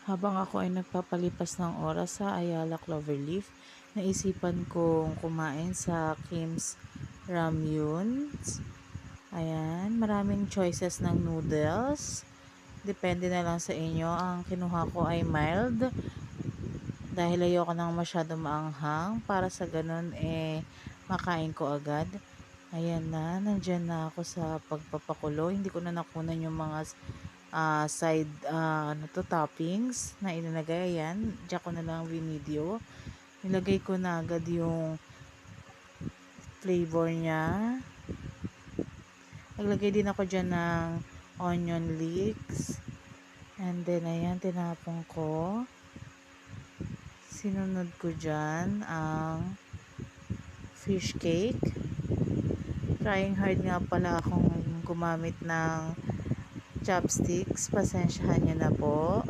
Habang ako ay nagpapalipas ng oras sa Ayala Cloverleaf, naisipan kong kumain sa Kim's Ramyuns. Ayan, maraming choices ng noodles. Depende na lang sa inyo. Ang kinuha ko ay mild dahil ayoko nang masyado maanghang para sa ganun makain ko agad. Ayan na, nandyan na ako sa pagpapakulo. Hindi ko na nakunan yung mga side toppings na inilagay. Ayan, diyan ko na lang video. Nilagay ko na agad yung flavor niya. Naglagay din ako dyan ng onion leeks. And then, ayan, tinapong ko. Sinunod ko dyan ang fish cake. Trying hard nga pala akong gumamit ng chopsticks. Pasensyahan nyo na po.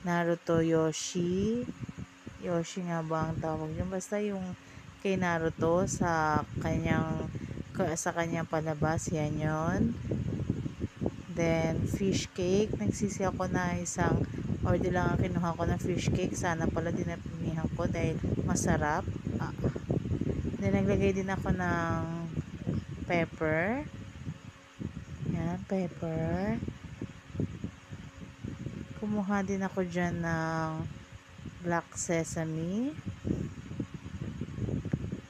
Naruto Yoshi. Yoshi nga ba ang tawag yun? Basta yung kay Naruto sa kanyang palabas. Yan yun. Then, fish cake. Nagsisi ako na isang order lang ang kinuha ko ng fish cake. Sana pala dinapinihan ko dahil masarap. Then, naglagay din ako ng pepper. Yan, pepper. Kumuha din ako dyan ng black sesame.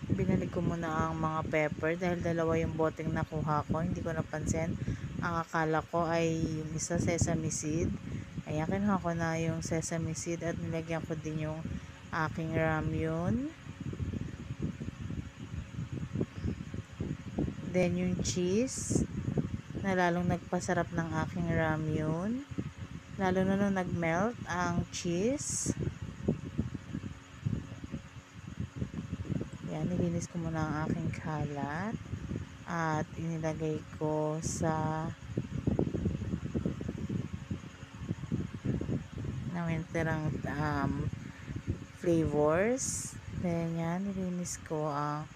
Binalik ko muna ang mga pepper dahil dalawa yung boteng nakuha ko. Hindi ko napansin. Ang akala ko ay yung isa sesame seed. Ayan, kinuha ko na yung sesame seed at nilagyan ko din yung aking ramyun. Then yung cheese na lalong nagpasarap ng aking ramyun. Lalo na nung nag-melt ang cheese. Yan, nilinis ko muna ang aking kalat. At inilagay ko sa namintirang flavors. Then yan, nilinis ko ang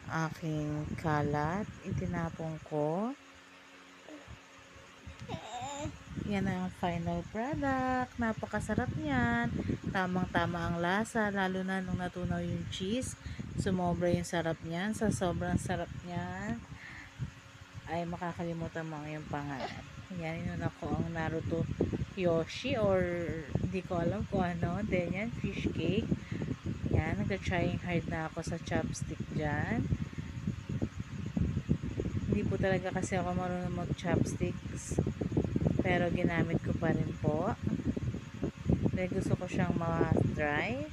aking kalat. Itinapong ko. Yan ang final product. Napakasarap niyan. Tamang-tama ang lasa. Lalo na nung natunaw yung cheese. Sumobra yung sarap niyan. Sa sobrang sarap niyan ay makakalimutan mo yung pangalan. Yan, yun ako ang Naruto Yoshi or hindi ko alam kung ano. Then yan, fish cake. Yan, nag-trying hard na ako sa chopstick dyan. Hindi po talaga kasi ako marunong mag-chopsticks. Pero ginamit ko pa rin po. Dahil gusto ko siyang ma-try.